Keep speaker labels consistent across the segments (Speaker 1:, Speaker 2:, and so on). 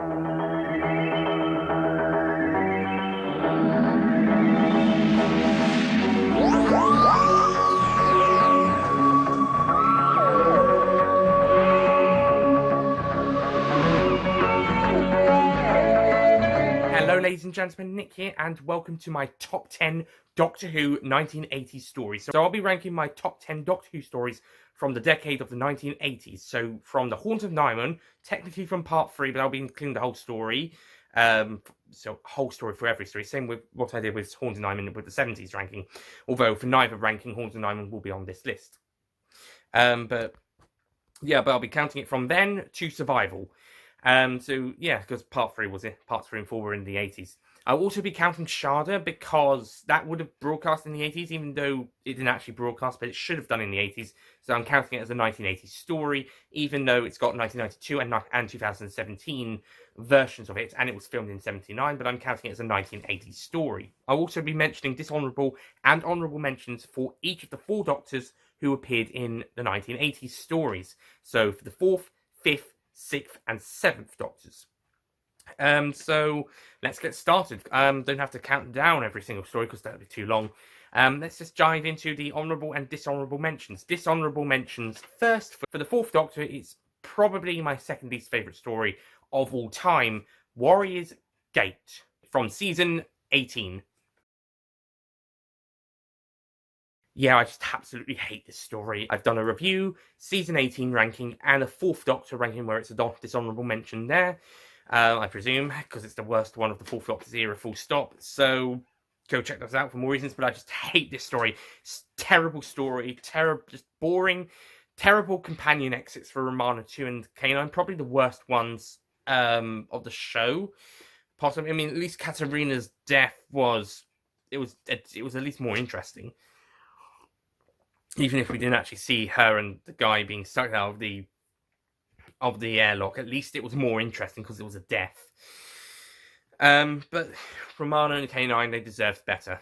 Speaker 1: Hello ladies and gentlemen, Nick here, and welcome to my top 10 Doctor Who 1980s stories. So I'll be ranking my top 10 Doctor Who stories from the decade of the 1980s. So from The Haunt of Nimon, technically from part 3, but I'll be including the whole story. So whole story for every story. Same with what I did with Haunt of Nimon with the 70s ranking. Although for neither ranking, Haunt of Nimon will be on this list. But I'll be counting it from then to Survival. Because part 3 was it. Parts 3 and 4 were in the 80s. I'll also be counting Sharda because that would have broadcast in the 80s, even though it didn't actually broadcast, but it should have done in the 80s. So I'm counting it as a 1980s story, even though it's got 1992 and 2017 versions of it, and it was filmed in 79, but I'm counting it as a 1980s story. I'll also be mentioning dishonourable and honourable mentions for each of the 4 Doctors who appeared in the 1980s stories. So for the 4th, 5th, 6th and 7th Doctors. So let's get started. Don't have to count down every single story because that would be too long. Let's just dive into the honourable and dishonourable mentions. Dishonourable mentions first. For the 4th Doctor, it's probably my second least favourite story of all time, Warrior's Gate, from season 18. Yeah, I just absolutely hate this story. I've done a review, season 18 ranking, and a 4th Doctor ranking where it's a dishonourable mention there, I presume, because it's the worst one of the 4th Doctor's era, full stop. So go check those out for more reasons, but I just hate this story. It's a terrible story, just boring, terrible companion exits for Romana 2 and K9, probably the worst ones of the show. Possibly, I mean, at least Katarina's death was at least more interesting. Even if we didn't actually see her and the guy being sucked out of the airlock, at least it was more interesting because it was a death. But Romana and K9, they deserved better.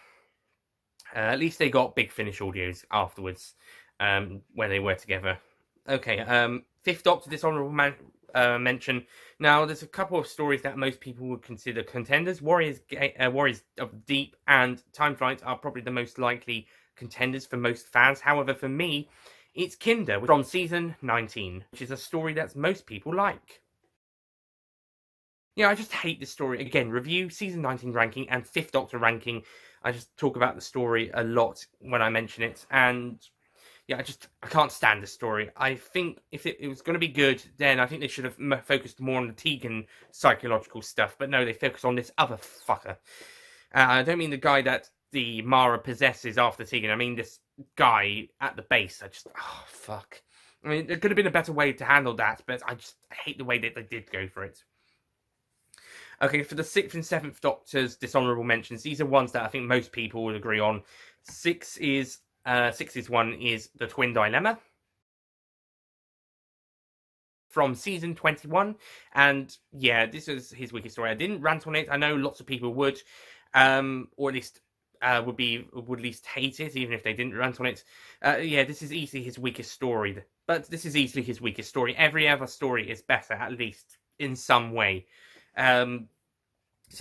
Speaker 1: At least they got Big Finish audios afterwards, when they were together. Okay, 5th Doctor dishonourable mention. Now, there's a couple of stories that most people would consider contenders. Warriors of the Deep and Time Flight are probably the most likely contenders for most fans. However, for me, it's Kinder from season 19, which is a story that most people like. Yeah, I just hate this story. Again, review, season 19 ranking, and 5th Doctor ranking. I just talk about the story a lot when I mention it, and yeah, I can't stand this story. I think if it was going to be good, then I think they should have focused more on the Tegan psychological stuff, but no, they focus on this other fucker. I don't mean the guy that the Mara possesses after Tegan. I mean this guy at the base. Fuck. I mean, there could have been a better way to handle that, but I hate the way that they did go for it. Okay, for the 6th and 7th Doctors, dishonourable mentions. These are ones that I think most people would agree on. 6 is one is the Twin Dilemma from season 21, and yeah, this is his weakest story. I didn't rant on it. I know lots of people would, or at least would at least hate it, even if they didn't rant on it. Yeah, this is easily his weakest story. But this is easily his weakest story. Every other story is better, at least in some way. I'm not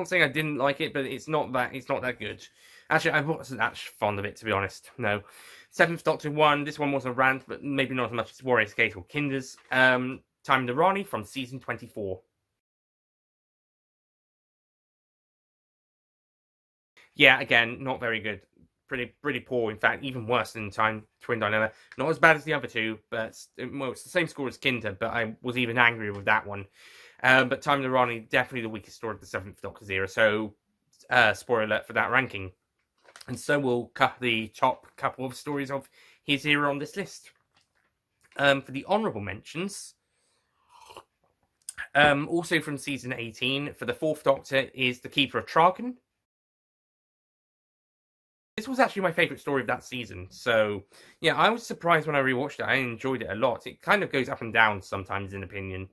Speaker 1: saying I didn't like it, but it's not that good. Actually, I wasn't that fond of it, to be honest. No. 7th Doctor 1, this one was a rant, but maybe not as much as Warrior's Gate or Kinder's. Time the Rani from season 24. Yeah, again, not very good. Pretty poor. In fact, even worse than Time Twin Dilemma. Not as bad as the other two, but it's the same score as Kinder. But I was even angrier with that one. But Time the Rani, definitely the weakest story of the 7th Doctor's era. So, spoiler alert for that ranking. And so we'll cut the top couple of stories of his era on this list. For the honourable mentions, also from season 18, for the 4th Doctor is The Keeper of Traken. This was actually my favourite story of that season. So, yeah, I was surprised when I rewatched it. I enjoyed it a lot. It kind of goes up and down sometimes, in opinion,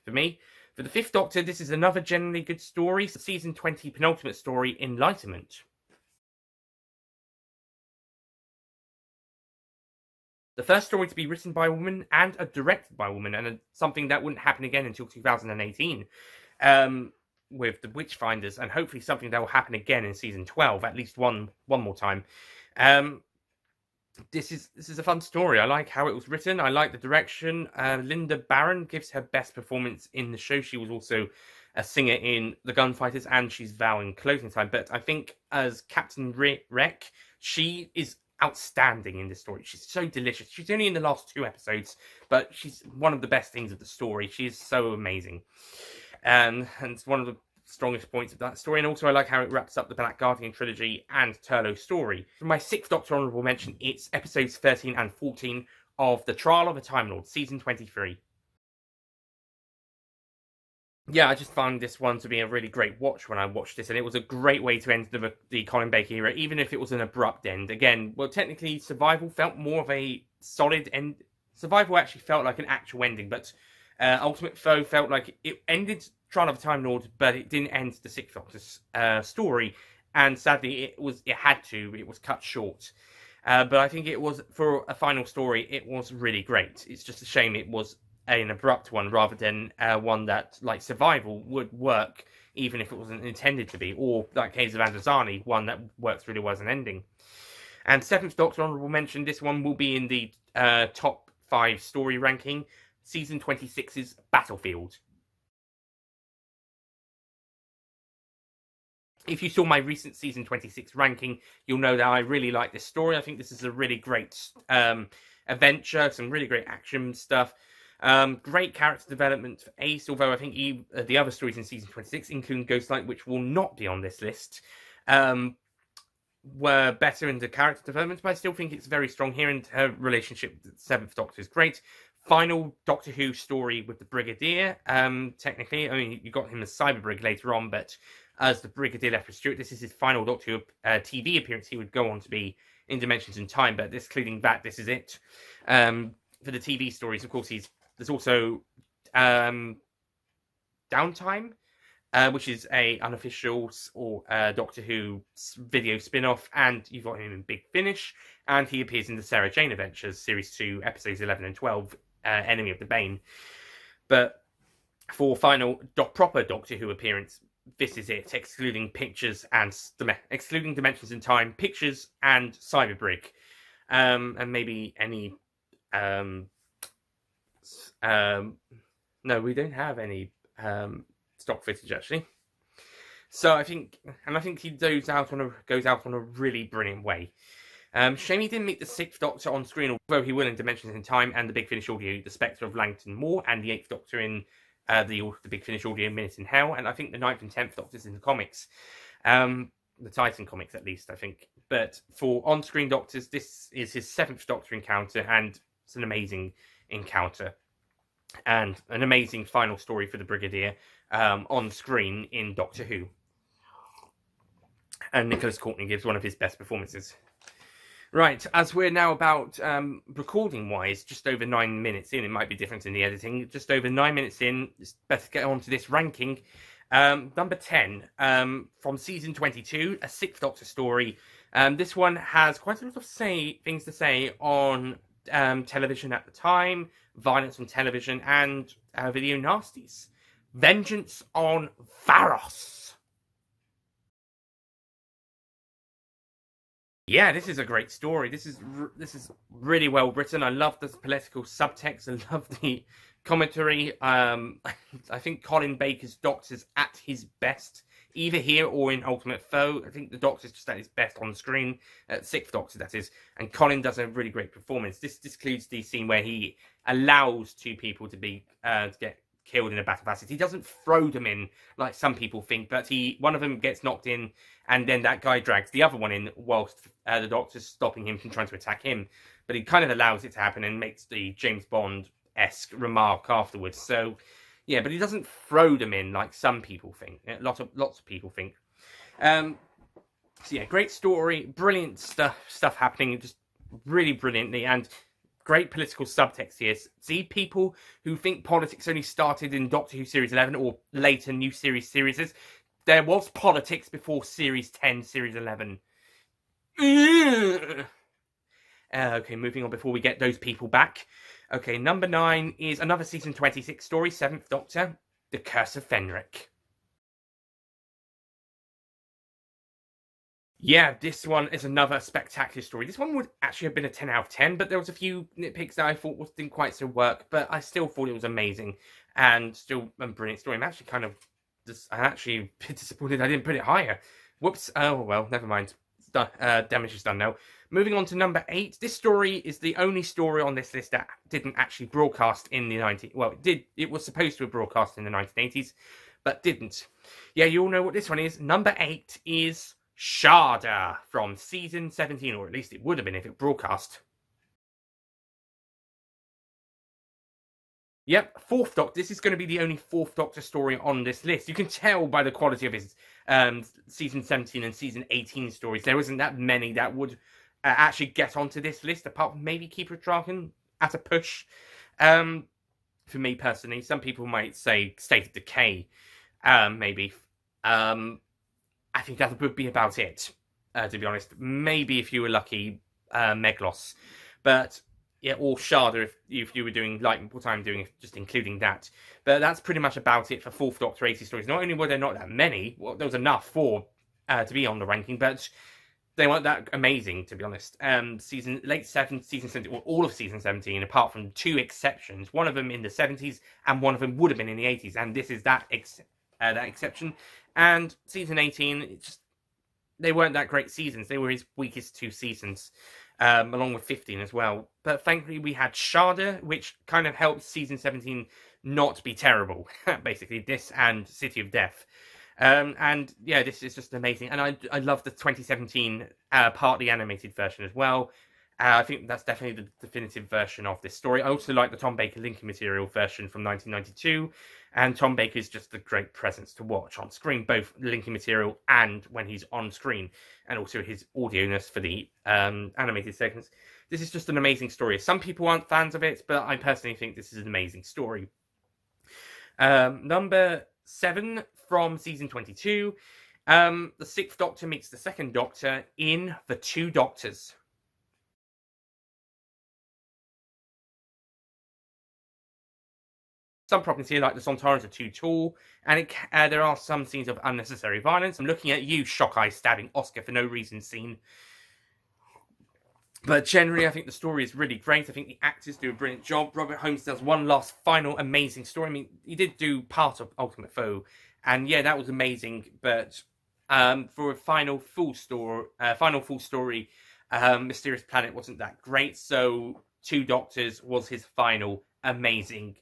Speaker 1: for me. For the 5th Doctor, this is another generally good story. Season 20 penultimate story, Enlightenment. The first story to be written by a woman and directed by a woman, and something that wouldn't happen again until 2018 with the Witchfinders, and hopefully something that will happen again in season 12, at least one more time. This is a fun story. I like how it was written. I like the direction. Linda Barron gives her best performance in the show. She was also a singer in The Gunfighters, and she's Val in Closing Time. But I think as Captain Wreck, she is outstanding in this story. She's so delicious. She's only in the last 2 episodes, but she's one of the best things of the story. She is so amazing. And it's one of the strongest points of that story. And also I like how it wraps up the Black Guardian trilogy and Turlough's story. For my 6th Doctor honourable mention, it's episodes 13 and 14 of The Trial of a Time Lord, season 23. Yeah, I just found this one to be a really great watch when I watched this, and it was a great way to end the Colin Baker era, even if it was an abrupt end. Again, well, technically, Survival felt more of a solid end. Survival actually felt like an actual ending, but Ultimate Foe felt like it ended Trial of a Time Lord, but it didn't end the 6th Doctor's story, and sadly, it was cut short. But I think it was, for a final story, it was really great. It's just a shame it was an abrupt one rather than one that, like Survival, would work even if it wasn't intended to be, or like Caves of Androzani, one that works really well as an ending. And 7th Doctor honourable mention, this one will be in the top 5 story ranking, season 26's Battlefield. If you saw my recent season 26 ranking, you'll know that I really like this story. I think this is a really great adventure, some really great action stuff. Great character development for Ace, although I think the other stories in season 26, including Ghostlight, which will not be on this list, were better in the character development, but I still think it's very strong here, and her relationship with the 7th Doctor is great. Final Doctor Who story with the Brigadier, technically. I mean, you got him as Cyberbrig later on, but as the Brigadier Lethbridge Stewart, this is his final Doctor Who TV appearance. He would go on to be in Dimensions in Time, but including that, this is it. For the TV stories, of course, there's also Downtime, which is a unofficial or Doctor Who video spin-off, and you've got him in Big Finish, and he appears in the Sarah Jane Adventures, Series 2, Episodes 11 and 12, Enemy of the Bane. But for final proper Doctor Who appearance, this is it, excluding Dimensions in Time, Pictures, and Cyberbrig, and maybe any. No, we don't have any stock footage actually. So I think he goes out on a really brilliant way. Shame he didn't meet the 6th Doctor on screen, although he will in Dimensions in Time and the Big Finish audio, The Spectre of Langton Moor, and the 8th Doctor in the Big Finish audio, Minute in Hell, and I think the 9th and 10th Doctors in the comics, the Titan comics at least, I think. But for on-screen Doctors, this is his 7th Doctor encounter, and it's an amazing encounter and an amazing final story for the Brigadier on screen in Doctor Who. And Nicholas Courtney gives one of his best performances. Right, as we're now about, recording-wise, just over 9 minutes in, it might be different in the editing, just over 9 minutes in, it's better get on to this ranking. Number 10, from season 22, a 6th Doctor story. This one has quite a lot of things to say on television at the time, violence on television, and video nasties. Vengeance on Varos. Yeah, this is a great story. This is really well written. I love the political subtext. I love the commentary. I think Colin Baker's Doctor's at his best, either here or in Ultimate Foe. I think the Doctor's just at his best on screen, 6th Doctor that is, and Colin does a really great performance. This includes the scene where he allows 2 people to get killed in a battle passage. He doesn't throw them in like some people think, but one of them gets knocked in, and then that guy drags the other one in whilst the Doctor's stopping him from trying to attack him. But he kind of allows it to happen and makes the James Bond-esque remark afterwards. So, yeah, but he doesn't throw them in like some people think. Lots of people think. So yeah, great story, brilliant stuff happening, just really brilliantly, and great political subtext here. See, people who think politics only started in Doctor Who Series 11 or later new series, there was politics before Series 10, Series 11. Okay, moving on before we get those people back. Okay, number 9 is another season 26 story, 7th Doctor, The Curse of Fenric. Yeah, this one is another spectacular story. This one would actually have been a 10 out of 10, but there was a few nitpicks that I thought didn't quite so work, but I still thought it was amazing and still a brilliant story. I'm actually a bit disappointed I didn't put it higher. Whoops. Oh, well, never mind. It's done. Damage is done now. Moving on to number 8. This story is the only story on this list that didn't actually broadcast in the 90s. Well, it did. It was supposed to have broadcast in the 1980s, but didn't. Yeah, you all know what this one is. Number 8 is Sharda from season 17, or at least it would have been if it broadcast. Yep, 4th Doctor. This is going to be the only 4th Doctor story on this list. You can tell by the quality of his season 17 and season 18 stories. There isn't that many that would actually get onto this list, apart from maybe Keeper of Dragon at a push. For me personally, some people might say State of Decay, maybe. I think that would be about it, to be honest. Maybe if you were lucky, Meglos. But, yeah, or Sharda if you were doing like what I'm doing, just including that. But that's pretty much about it for 4th Doctor 80 stories. Not only were there not that many, well, there was enough for to be on the ranking, but they weren't that amazing, to be honest. Season 17, or all of season 17, apart from 2 exceptions. One of them in the 70s, and one of them would have been in the 80s, and this is that exception. And season 18, they weren't that great seasons. They were his weakest 2 seasons, along with 15 as well. But thankfully, we had Sharda, which kind of helped season 17 not be terrible. Basically, this and City of Death. And yeah, this is just amazing. And I love the 2017 partly animated version as well. I think that's definitely the definitive version of this story. I also like the Tom Baker linking material version from 1992. And Tom Baker is just a great presence to watch on screen, both linking material and when he's on screen, and also his audioness for the animated segments. This is just an amazing story. Some people aren't fans of it, but I personally think this is an amazing story. Number 7 from season 22. The 6th Doctor meets the 2nd Doctor in The Two Doctors. Some problems here, like the Sontarans, are too tall, and there are some scenes of unnecessary violence. I'm looking at you, Shock Eye stabbing Oscar for no reason scene. But generally, I think the story is really great. I think the actors do a brilliant job. Robert Holmes does one last final amazing story. I mean, he did do part of Ultimate Foe, and yeah, that was amazing. But for a final full story, Mysterious Planet wasn't that great. So Two Doctors was his final amazing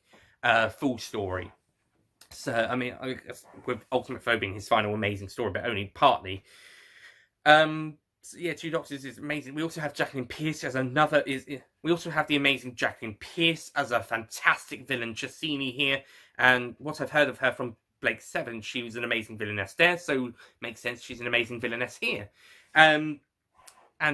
Speaker 1: full story. So I mean, I guess with Ultimate Foe being his final amazing story, but only partly. So yeah, Two Doctors is amazing. We also have Jacqueline Pearce as another. We also have the amazing Jacqueline Pearce as a fantastic villain, Chasini here. And what I've heard of her from Blake 7, she was an amazing villainess there, so makes sense she's an amazing villainess here. And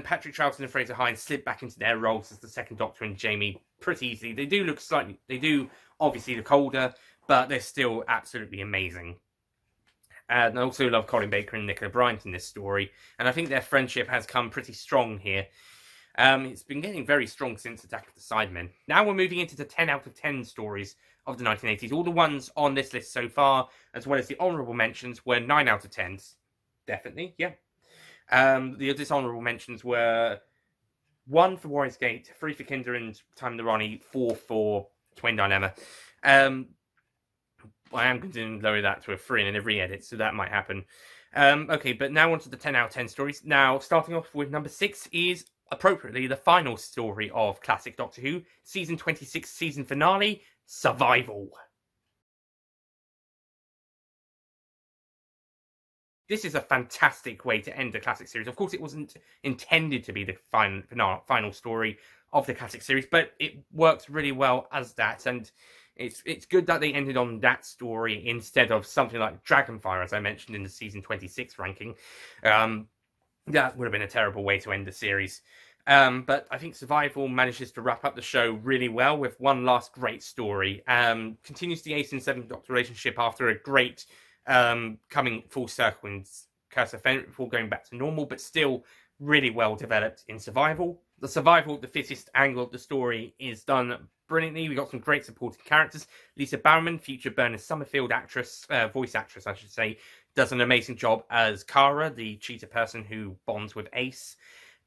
Speaker 1: Patrick Troughton and Fraser Hines slid back into their roles as the 2nd Doctor and Jamie pretty easily. They do obviously look older, but they're still absolutely amazing. And I also love Colin Baker and Nicola Bryant in this story, and I think their friendship has come pretty strong here. It's been getting very strong since Attack of the Cybermen. Now we're moving into the 10 out of 10 stories of the 1980s. All the ones on this list so far, as well as the honourable mentions, were 9 out of 10s. Definitely, yeah. The dishonourable mentions were 1 for Warriors Gate, 3 for Kinder and Time of the Ronnie, 4 for Twin Dilemma. I am going to lower that to a 3 in every edit, so that might happen. Okay, but now on to the 10 out of 10 stories. Now, starting off with number 6 is, appropriately, the final story of classic Doctor Who, season 26 season finale, Survival. This is a fantastic way to end the classic series. Of course, it wasn't intended to be the final story of the classic series, but it works really well as that, and it's good that they ended on that story instead of something like Dragonfire, as I mentioned in the season 26 ranking. That would have been a terrible way to end the series. But I think Survival manages to wrap up the show really well with one last great story. Continues the 8th and 7th Doctor relationship after a great coming full circle in Curse of Fenric before going back to normal, but still really well developed in survival. The survival of the fittest angle of the story is done brilliantly. We got some great supporting characters. Lisa Bowerman, future Bernard Summerfield actress, voice actress, I should say, does an amazing job as Kara, the cheetah person who bonds with Ace.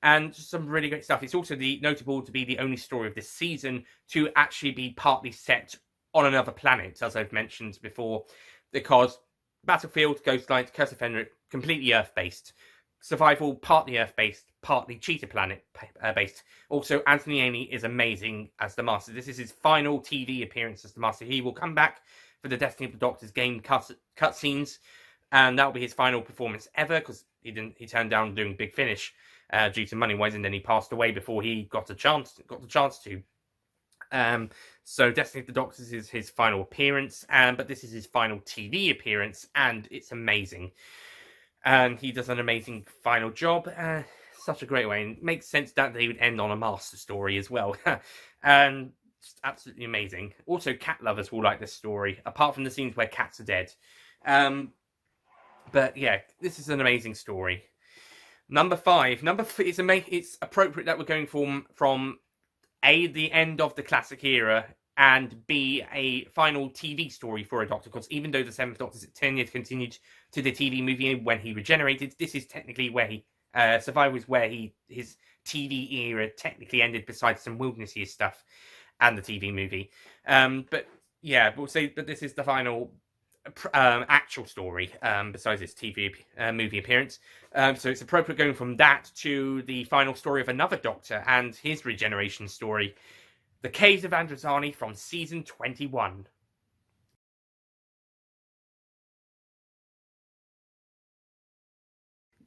Speaker 1: And just some really great stuff. It's also notable to be the only story of this season to actually be partly set on another planet, as I've mentioned before, because Battlefield, Ghostlight, Curse of Fenrir, completely Earth-based. Survival, partly Earth-based, partly Cheetah Planet-based. Also, Anthony Ainley is amazing as the Master. This is his final TV appearance as the Master. He will come back for the Destiny of the Doctors game cutscenes, and that will be his final performance ever, because he turned down doing Big Finish due to money-wise, and then he passed away before he got the chance to. So Destiny of the Doctors is his final appearance, but this is his final TV appearance, and it's amazing. And he does an amazing final job. Such a great way, and it makes sense that they would end on a Master story as well. And just absolutely amazing. Also, cat lovers will like this story, apart from the scenes where cats are dead. But yeah, this is an amazing story. Number 5. It's appropriate that we're going from A, the end of the classic era, and B, a final TV story for a Doctor, because even though the Seventh Doctor's tenure continued to the TV movie when he regenerated, this is technically where he Survivor was where his TV era technically ended, besides some wildernessy stuff and the TV movie. But yeah, we'll say that this is the final actual story, besides its TV movie appearance. So it's appropriate going from that to the final story of another Doctor and his regeneration story, The Caves of Androzani from season 21.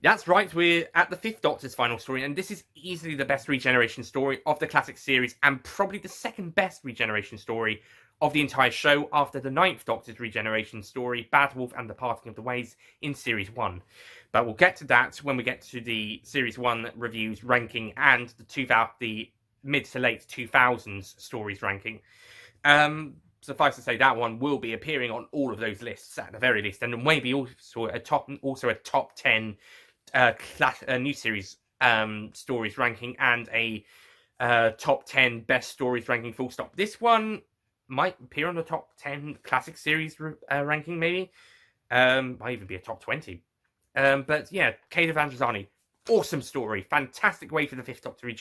Speaker 1: That's right, we're at the 5th Doctor's final story, and this is easily the best regeneration story of the classic series, and probably the second best regeneration story of the entire show after the 9th Doctor's regeneration story, Bad Wolf and the Parting of the Ways, in Series 1. But we'll get to that when we get to the Series 1 reviews ranking and the mid to late 2000s stories ranking. Suffice to say, that one will be appearing on all of those lists at the very least, and maybe also a top 10 new series stories ranking, and a top 10 best stories ranking, full stop. This one might appear on the top 10 classic series ranking, maybe. Might even be a top 20. But yeah, Cade of Androzani, awesome story, fantastic way for the 5th Doctor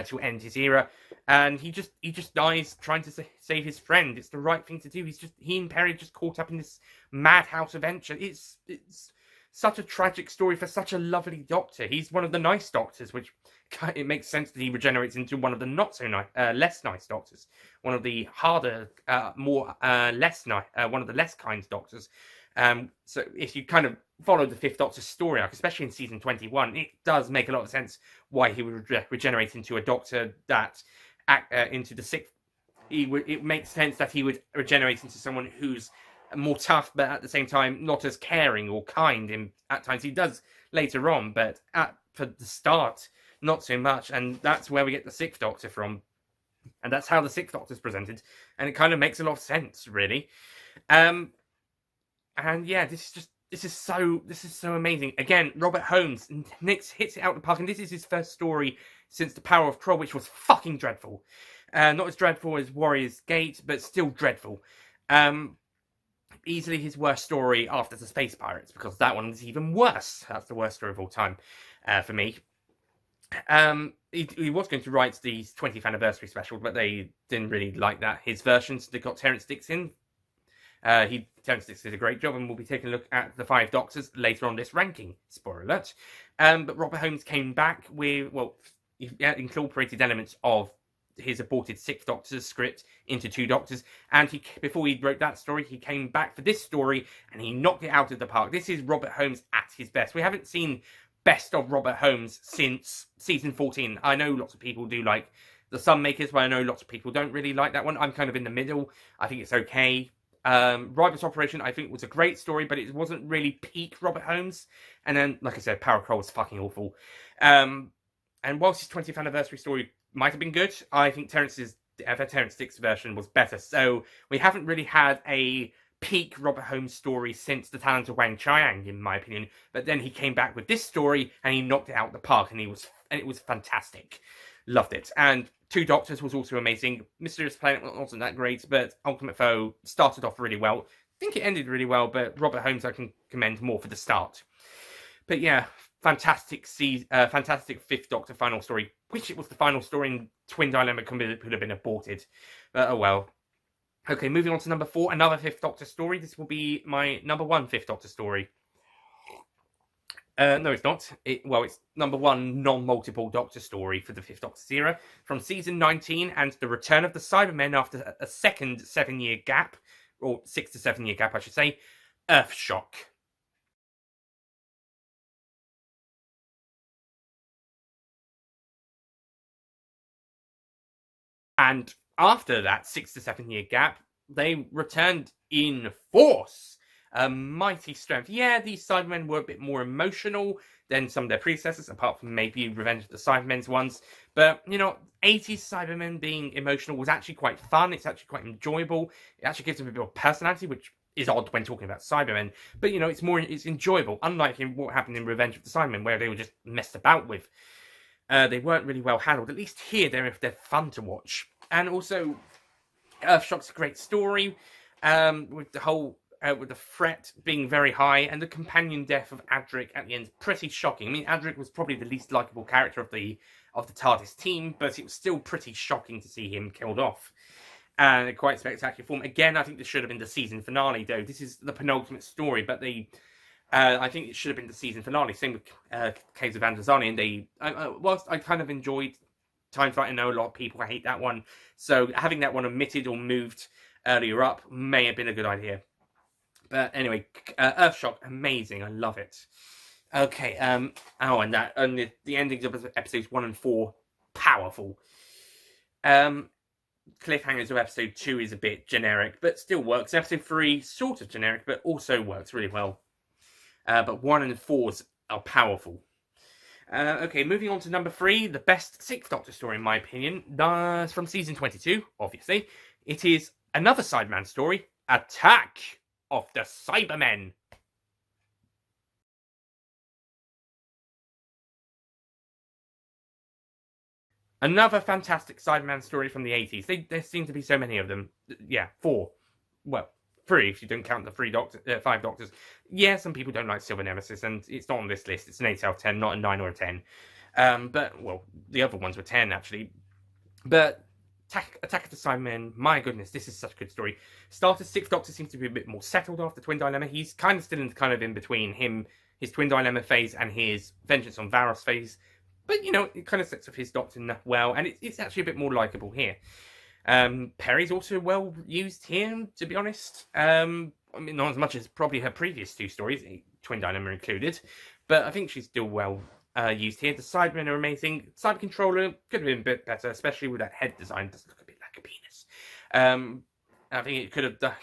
Speaker 1: to end his era, and he just dies trying to save his friend. It's the right thing to do. He and Perry just caught up in this madhouse adventure. It's such a tragic story for such a lovely Doctor. He's one of the nice Doctors, which it makes sense that he regenerates into one of the not so nice, less nice Doctors, one of the harder, less nice, one of the less kind Doctors. So if you kind of follow the 5th Doctor's story arc, especially in season 21, it does make a lot of sense why he would regenerate into a Doctor that into the 6th. It makes sense that he would regenerate into someone who's more tough, but at the same time not as caring or kind at times. He does later on, but for the start, not so much. And that's where we get the 6th Doctor from. And that's how the 6th Doctor's presented. And it kind of makes a lot of sense, really. And yeah, this is so amazing. Again, Robert Holmes hits it out of the park, and this is his first story since The Power of Kroll, which was fucking dreadful. Not as dreadful as Warrior's Gate, but still dreadful. Easily his worst story after The Space Pirates, because that one is even worse. That's the worst story of all time for me. He was going to write the 20th anniversary special, but they didn't really like that. His versions, they got Terrance Dicks in. Terrance Dicks did a great job, and we'll be taking a look at the 5 Doctors later on this ranking. Spoiler alert. But Robert Holmes came back with, he incorporated elements of his aborted 6th Doctor's script into 2 Doctors, and before he wrote that story, he came back for this story, and he knocked it out of the park. This is Robert Holmes at his best. We haven't seen best of Robert Holmes since season 14. I know lots of people do like The Sunmakers, but I know lots of people don't really like that one. I'm kind of in the middle. I think it's okay. Rival's Operation, I think, was a great story, but it wasn't really peak Robert Holmes. And then, like I said, Power Kroll was fucking awful. And whilst his 20th anniversary story might have been good, I think Terrance Dicks' version was better. So we haven't really had a peak Robert Holmes story since The Talent of Wang Chiang, in my opinion. But then he came back with this story and he knocked it out of the park, and it was fantastic. Loved it. And Two Doctors was also amazing. Mysterious Planet wasn't that great, but Ultimate Foe started off really well. I think it ended really well, but Robert Holmes I can commend more for the start. But yeah, fantastic Fifth Doctor final story. Wish it was the final story in Twin Dilemma could have been aborted. But oh well. Okay, moving on to number 4, another Fifth Doctor story. This will be my number 1 Fifth Doctor story. No, it's not. It's number 1 non-multiple Doctor story for the Fifth Doctor era from season 19 and the return of the Cybermen after a second 7-year gap, or 6 to 7 year gap, I should say. Earthshock. And after that 6 to 7 year gap, they returned in force. A mighty strength. Yeah, these Cybermen were a bit more emotional than some of their predecessors, apart from maybe Revenge of the Cybermen's ones. But, 80s Cybermen being emotional was actually quite fun. It's actually quite enjoyable. It actually gives them a bit of personality, which is odd when talking about Cybermen. But, it's enjoyable, unlike in what happened in Revenge of the Cybermen, where they were just messed about with. They weren't really well handled. At least here, they're fun to watch. And also, Earthshock's a great story, with the whole with the threat being very high, and the companion death of Adric at the end pretty shocking. I mean, Adric was probably the least likable character of the TARDIS team, but it was still pretty shocking to see him killed off. And quite spectacular form. Again, I think this should have been the season finale, though. This is the penultimate story, but I think it should have been the season finale. Same with Caves of Androzani, and whilst I kind of enjoyed Time Flight, I know a lot of people hate that one, so having that one omitted or moved earlier up may have been a good idea. But anyway, Earthshock, amazing. I love it. Okay, and the endings of episodes 1 and 4, powerful. Cliffhangers of episode 2 is a bit generic, but still works. Episode 3, sort of generic, but also works really well. But 1 and 4s are powerful. Okay, moving on to number 3, the best Sixth Doctor story, in my opinion. From season 22, obviously. It is another Cyberman story, Attack of the Cybermen. Another fantastic Cyberman story from the 80s. There seem to be so many of them. Yeah, 4. Well, 3 if you don't count the 5 Doctors. Yeah, some people don't like Silver Nemesis, and it's not on this list. It's an 8 out of 10, not a 9 or a 10. But, the other ones were 10, actually. But Attack of the Cybermen, my goodness, this is such a good story. Starter's Sixth Doctor seems to be a bit more settled after Twin Dilemma. He's kind of still in between his Twin Dilemma phase and his Vengeance on Varos phase. But, it kind of sets up his Doctor well, and it's actually a bit more likeable here. Perry's also well used here, to be honest. I mean, not as much as probably her previous 2 stories, Twin Dilemma included, but I think she's still well used here. The Cybermen are amazing. Cyber Controller could have been a bit better, especially with that head design. It does look a bit like a penis. I think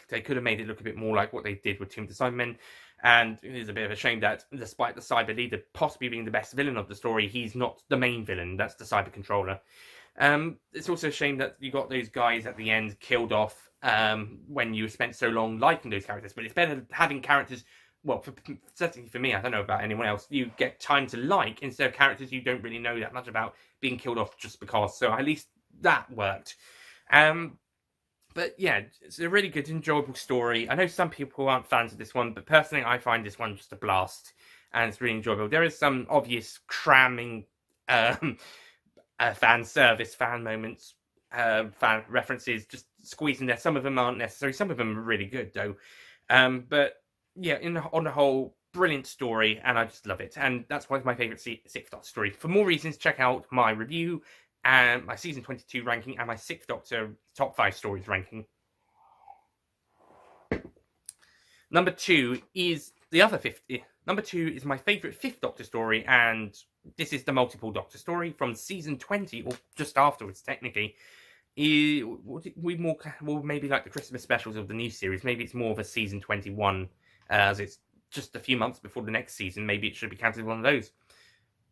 Speaker 1: they could have made it look a bit more like what they did with Tomb of the Cybermen. And it is a bit of a shame that, despite the Cyber Leader possibly being the best villain of the story, he's not the main villain. That's the Cyber Controller. It's also a shame that you got those guys at the end killed off when you spent so long liking those characters. But it's better having characters, certainly for me, I don't know about anyone else, you get time to like instead of characters you don't really know that much about being killed off just because. So at least that worked. But yeah, it's a really good, enjoyable story. I know some people aren't fans of this one, but personally I find this one just a blast. And it's really enjoyable. There is some obvious cramming fan service, fan moments, fan references, just squeezing there. Some of them aren't necessary. Some of them are really good, though. But yeah, on the whole, brilliant story, and I just love it. And that's why it's my favourite Sixth Doctor story. For more reasons, check out my review and my season 22 ranking and my Sixth Doctor top 5 stories ranking. Number 2 is Number 2 is my favourite Fifth Doctor story, and this is the multiple Doctor story from season 20, or just afterwards, technically. We maybe like the Christmas specials of the new series. Maybe it's more of a season 21, as it's just a few months before the next season. Maybe it should be counted as one of those.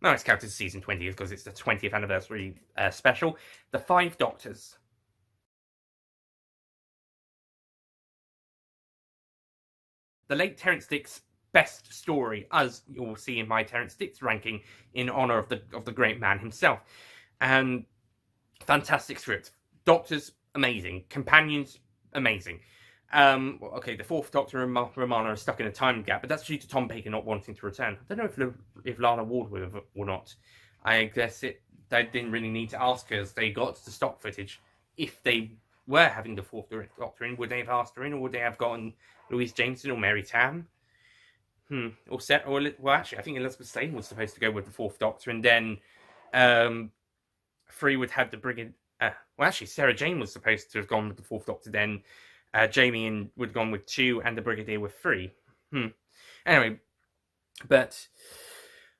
Speaker 1: No, it's counted as season 20 because it's the 20th anniversary special. The 5 Doctors. the late Terrance Dicks's best story, as you'll see in my Terrance Dicks ranking, in honor of the great man himself. And fantastic script. Doctors, amazing. Companions, amazing. Okay, the fourth Doctor and Romana are stuck in a time gap, but that's due to Tom Baker not wanting to return. I don't know if Lana Ward will or not. I guess they didn't really need to ask her, as they got the stock footage. If they were having the fourth Doctor in, would they have asked her in, or would they have gotten Louise Jameson or Mary Tam? Well, actually, I think Elizabeth Sladen was supposed to go with the fourth Doctor, and then 3 would have the Brigadier. Well, actually, Sarah Jane was supposed to have gone with the fourth Doctor. Then Jamie would have gone with 2, and the Brigadier with 3. Anyway, but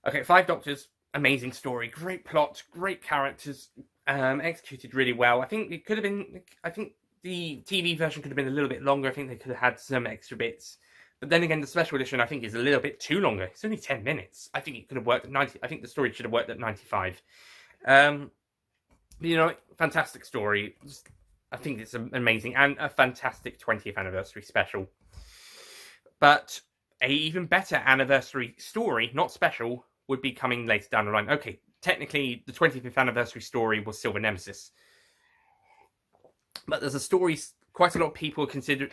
Speaker 1: okay, 5 Doctors, amazing story, great plot, great characters, executed really well. I think it could have been. I think the TV version could have been a little bit longer. I think they could have had some extra bits. But then again, the special edition, I think, is a little bit too longer. It's only 10 minutes. I think it could have worked at 90. I think the story should have worked at 95. You know, fantastic story. I think it's amazing, and a fantastic 20th anniversary special. But a even better anniversary story, not special, would be coming later down the line. Okay, technically, the 25th anniversary story was Silver Nemesis. But there's a story quite a lot of people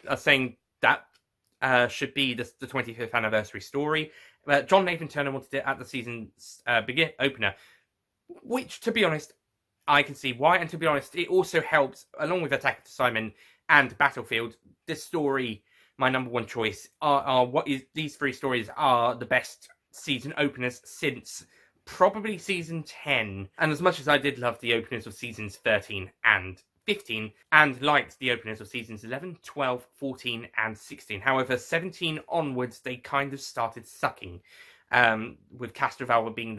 Speaker 1: are saying that should be the 25th anniversary story. John Nathan Turner wanted it at the season's opener, which, to be honest, I can see why. And to be honest, it also helps, along with Attack of Simon and Battlefield, this story, my number one choice, these 3 stories are the best season openers since probably season 10. And as much as I did love the openers of seasons 13 and 15, and liked the openers of seasons 11, 12, 14, and 16. However, 17 onwards, they kind of started sucking, with Castrovalva being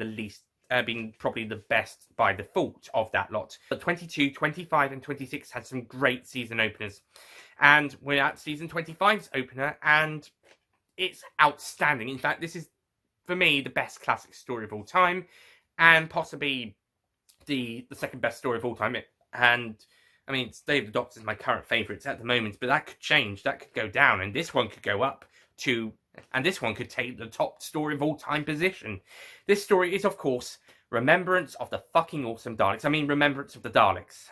Speaker 1: being probably the best by default of that lot. But 22, 25, and 26 had some great season openers. And we're at season 25's opener, and it's outstanding. In fact, this is, for me, the best classic story of all time, and possibly the second best story of all time. And I mean, Day of the Doctor is my current favourite at the moment, but that could change, that could go down, and this one could go up to, and this one could take the top story of all time position. This story is, of course, Remembrance of the fucking awesome Daleks. I mean, Remembrance of the Daleks.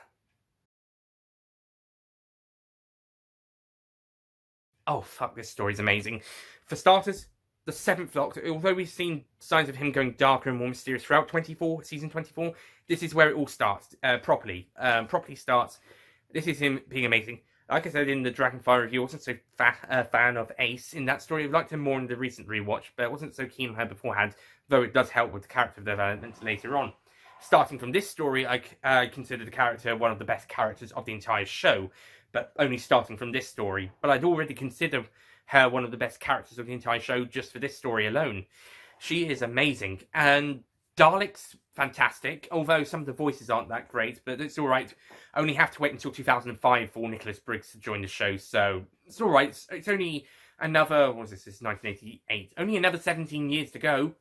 Speaker 1: Oh, fuck, this story's amazing. For starters, the 7th Doctor, although we've seen signs of him going darker and more mysterious throughout season 24, this is where it all starts, properly starts. This is him being amazing. Like I said in the Dragonfire review, I wasn't so a fan of Ace in that story. I liked him more in the recent rewatch, but I wasn't so keen on her beforehand, though it does help with the character development later on. Starting from this story, I consider the character one of the best characters of the entire show, but only starting from this story. But I'd already consider her one of the best characters of the entire show just for this story alone. She is amazing. And Daleks, fantastic. Although some of the voices aren't that great, but it's alright. Only have to wait until 2005 for Nicholas Briggs to join the show, so it's alright. It's only another, what was this? This is 1988. Only another 17 years to go.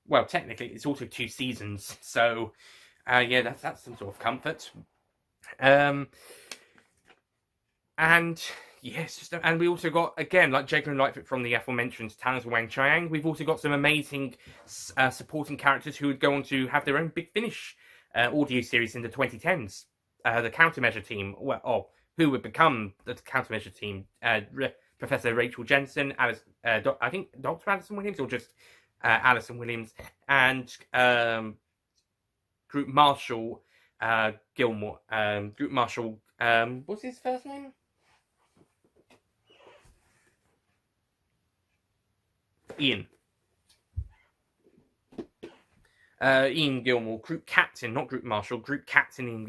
Speaker 1: Well, technically, it's also 2 seasons, so yeah, that's some sort of comfort. And yes, and we also got, again, like Jacob and Lightfoot from the aforementioned Tanners Wang Chiang, we've also got some amazing supporting characters who would go on to have their own Big Finish audio series in the 2010s. The Countermeasure team, who would become the Countermeasure team, Professor Rachel Jensen, I think Dr. Alison Williams, or just Alison Williams, and Group Marshal Gilmore. Group Marshal, what's his first name? Ian Gilmore, Group Captain, not Group Marshal, Group Captain Ian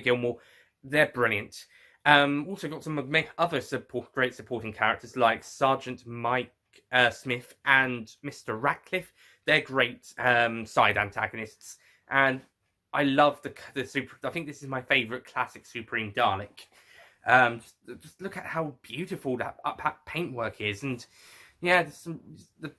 Speaker 1: Gilmore. They're brilliant. Also got some other great supporting characters like Sergeant Mike Smith and Mr. Ratcliffe. They're great side antagonists, and I love the super. I think this is my favourite classic Supreme Dalek. Just look at how beautiful that paintwork is, and yeah,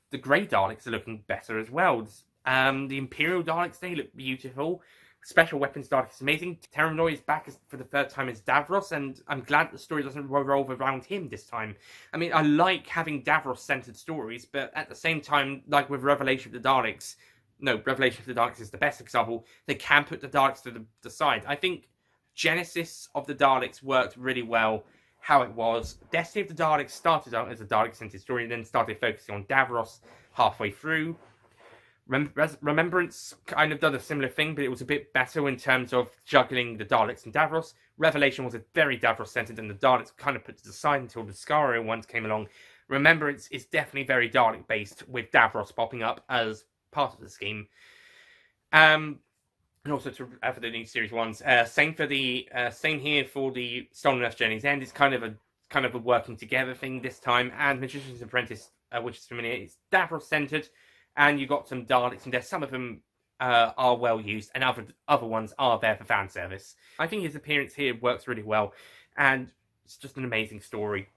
Speaker 1: the grey Daleks are looking better as well. The Imperial Daleks, they look beautiful. Special Weapons Dalek is amazing. Terranoid is back for the third time as Davros, and I'm glad the story doesn't revolve around him this time. I mean, I like having Davros-centered stories, but at the same time, like with Revelation of the Daleks, no, Revelation of the Daleks is the best example, they can put the Daleks to the side. I think Genesis of the Daleks worked really well how it was. Destiny of the Daleks started out as a Dalek-centered story and then started focusing on Davros halfway through. Remembrance kind of done a similar thing, but it was a bit better in terms of juggling the Daleks and Davros. Revelation was a very Davros-centered, and the Daleks kind of put to the side until the Scario ones came along. Remembrance is definitely very Dalek-based, with Davros popping up as part of the scheme. And also for the new series ones. Same here for the Stolen Earth Journey's End. It's kind of a working together thing this time. And Magician's Apprentice, which is familiar, it's Davros-centered. And you got some Daleks in there. Some of them are well used, and other ones are there for fan service. I think his appearance here works really well, and it's just an amazing story.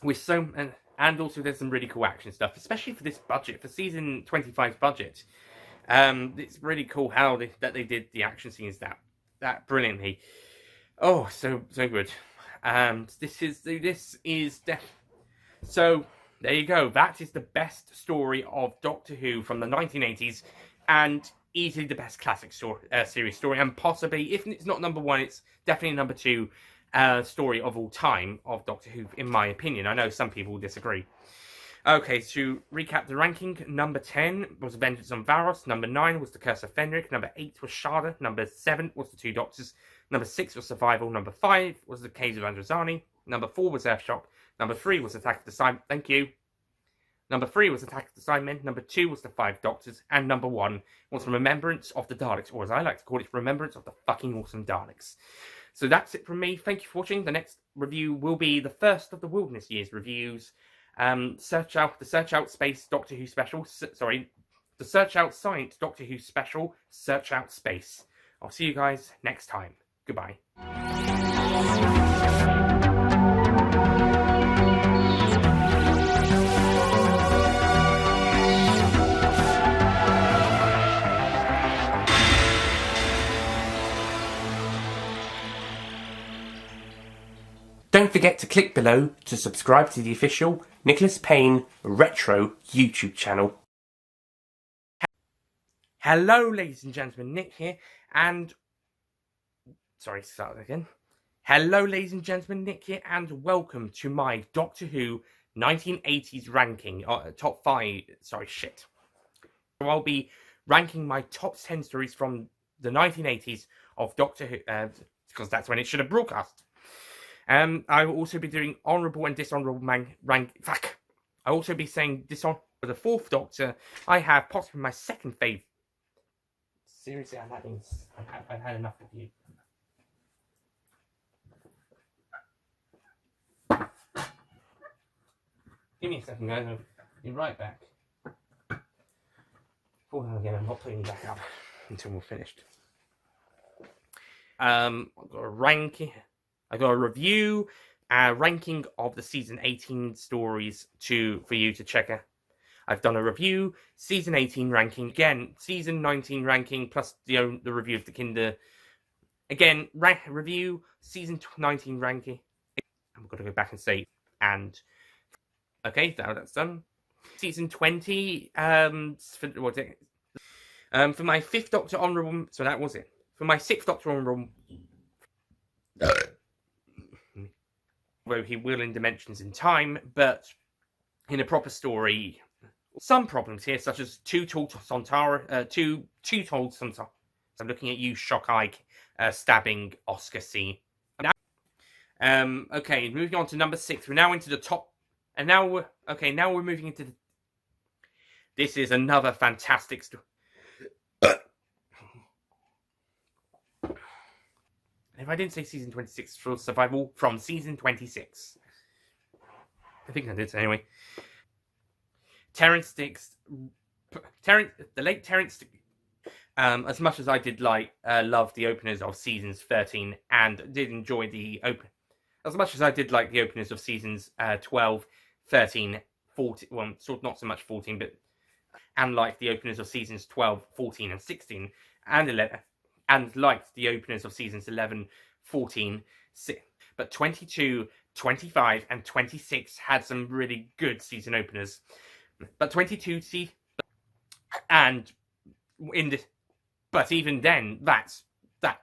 Speaker 1: With and also there's some really cool action stuff, especially for this budget, for season 25's budget. It's really cool how they did the action scenes that brilliantly. Oh, so good. So there you go. That is the best story of Doctor Who from the 1980s, and easily the best classic series story, and possibly, if it's not number one, it's definitely number two story of all time of Doctor Who, in my opinion. I know some people disagree. Okay, to recap the ranking, number 10 was Vengeance on Varos, number 9 was The Curse of Fenric, number 8 was Shada, number 7 was The Two Doctors, number 6 was Survival, number 5 was The Caves of Androzani, number 4 was Earthshock, number 3 was Attack of the Cybermen. Thank you. Number 3 was Attack of the Cybermen. Number 2 was The Five Doctors. And number 1 was Remembrance of the Daleks, or as I like to call it, Remembrance of the fucking awesome Daleks. So that's it from me. Thank you for watching. The next review will be the first of the Wilderness Years reviews. The Search Out Space Doctor Who special. The Search Out Science Doctor Who special. Search Out Space. I'll see you guys next time. Goodbye. Don't forget to click below to subscribe to the official Nicholas Payne Retro YouTube channel. Hello, ladies and gentlemen, Nick here, and... Sorry, start again. Hello, ladies and gentlemen, Nick here, and welcome to my Doctor Who 1980s ranking. Top 5... Sorry, shit. So I'll be ranking my top 10 stories from the 1980s of Doctor Who, because that's when it should have broadcast. I will also be doing honourable and dishonourable rank. I'll also be saying dishonourable for the Fourth Doctor. I have possibly my second favourite. Seriously, I've had enough of you. Give me a second, guys. I'll be right back. Fall down again. I'm not putting you back up until we're finished. I've got a ranking. I got a review, ranking of the season 18 stories for you to check out. I've done a review, season 18 ranking, again, season 19 ranking, plus the review of the Kinder. Again, review, season 19 ranking. I'm going to go back and say, and, okay, that's done. Season 20, for my Fifth Doctor honourable, so that was it. For my Sixth Doctor honourable, although he will in Dimensions in Time, but in a proper story, some problems here, such as too told Sontara. I'm looking at you, Shock Eye, stabbing Oscar C. Okay, moving on to number 6. We're now into the top, and now we're moving into this is another fantastic story. If I didn't say season 26 for Survival, from season 26. I think I did anyway. The late Terence Dicks. As much as I did love the openers of seasons 13 and did enjoy the open, as much as I did like the openers of seasons 12, 13, 14, well, sort of not so much 14, but and like the openers of seasons 12, 14, and 16, and 11. and liked the openers of seasons 11, 14, but 22, 25, and 26 had some really good season openers. But 22, and in this, but even then, that's that.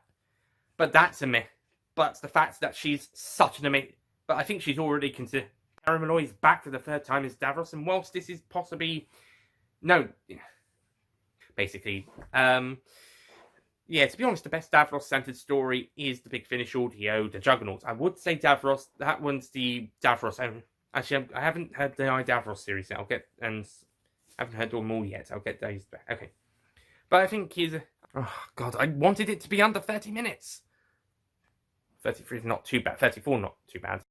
Speaker 1: But that's a myth. But the fact that she's such an amazing, but I think she's already considered. Cara Malloy is back for the third time as Davros, and whilst this is possibly no, basically, yeah, to be honest, the best Davros-centered story is the Big Finish audio, the Juggernauts. I would say Davros. That one's the Davros. Actually, I haven't heard the Davros series yet. I haven't heard them all yet. I'll get those back. Okay, but I think he's. Oh God, I wanted it to be under 30 minutes. 33 is not too bad. 34 not too bad.